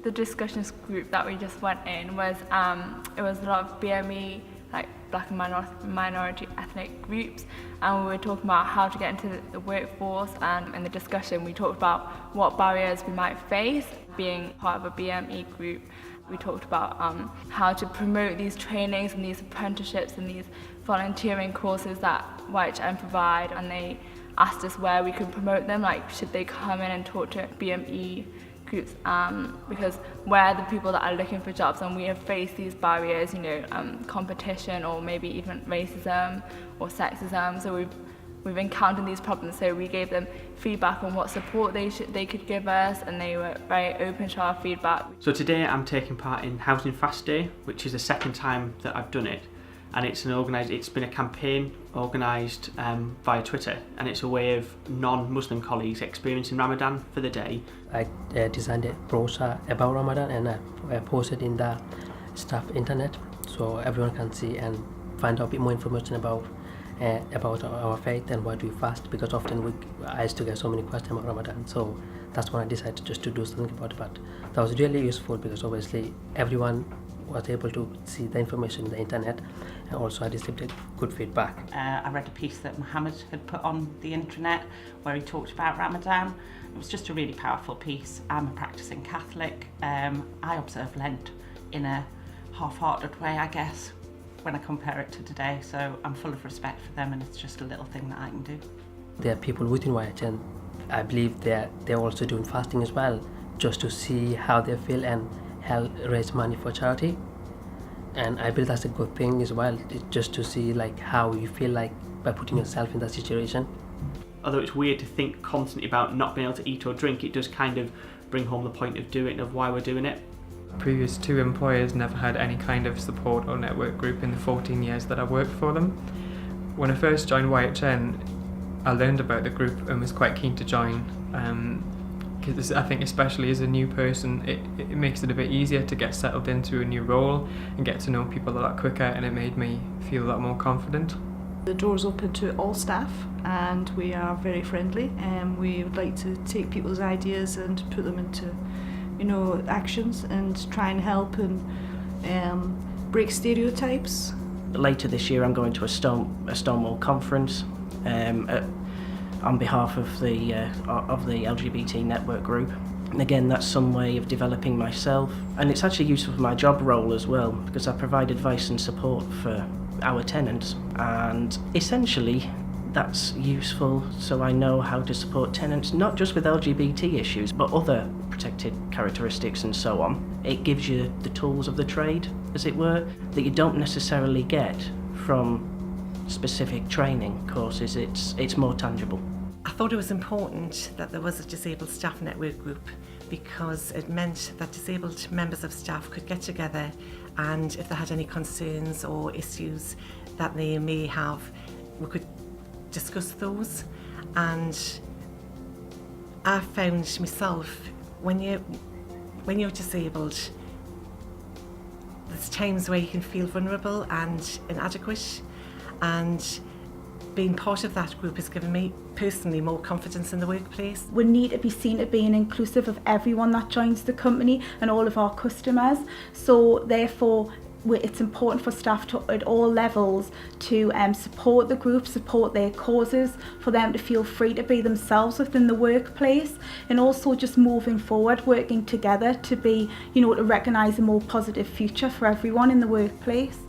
The discussions group that we just went in was, it was a lot of BME, like black and minority ethnic groups, and we were talking about how to get into the workforce, and in the discussion we talked about what barriers we might face being part of a BME group. We talked about how to promote these trainings and these apprenticeships and these volunteering courses that YHN provide, and they asked us where we could promote them, like should they come in and talk to BME groups, because we're the people that are looking for jobs and we have faced these barriers, competition or maybe even racism or sexism, so we've encountered these problems, so we gave them feedback on what support they could give us, and they were very open to our feedback. So today I'm taking part in Housing Fast Day, which is the second time that I've done it, and it's been a campaign organised via Twitter, and it's a way of non-Muslim colleagues experiencing Ramadan for the day. I designed a brochure about Ramadan and I posted in the staff internet so everyone can see and find out a bit more information about our faith and why do we fast, because often I used to get so many questions about Ramadan, so that's when I decided just to do something about it. But that was really useful because obviously everyone was able to see the information in the internet, and also I received good feedback. I read a piece that Mohammed had put on the intranet where he talked about Ramadan. It was just a really powerful piece. I'm a practicing Catholic. I observe Lent in a half-hearted way, I guess, when I compare it to today, so I'm full of respect for them, and it's just a little thing that I can do. There are people within YHN, I believe they're also doing fasting as well, just to see how they feel and help raise money for charity. And I believe that's a good thing as well, just to see like how you feel like by putting yourself in that situation. Although it's weird to think constantly about not being able to eat or drink, it does kind of bring home the point of doing it, of why we're doing it. Previous two employers never had any kind of support or network group in the 14 years that I worked for them. When I first joined YHN, I learned about the group and was quite keen to join, because I think especially as a new person it makes it a bit easier to get settled into a new role and get to know people a lot quicker, and it made me feel a lot more confident. The door's open to all staff and we are very friendly, and we would like to take people's ideas and put them into actions and try and help and break stereotypes. Later this year I'm going to a Stonewall conference on behalf of the LGBT network group. And again, that's some way of developing myself, and it's actually useful for my job role as well, because I provide advice and support for our tenants, and essentially that's useful so I know how to support tenants, not just with LGBT issues, but other protected characteristics and so on. It gives you the tools of the trade, as it were, that you don't necessarily get from specific training courses. It's more tangible. I thought it was important that there was a disabled staff network group, because it meant that disabled members of staff could get together, and if they had any concerns or issues that they may have, we could discuss those. And I found myself, when you're disabled, there's times where you can feel vulnerable and inadequate, and being part of that group has given me personally more confidence in the workplace. We need to be seen as being inclusive of everyone that joins the company and all of our customers, so therefore it's important for staff at all levels to support the group, support their causes, for them to feel free to be themselves within the workplace, and also just moving forward, working together to be, to recognise a more positive future for everyone in the workplace.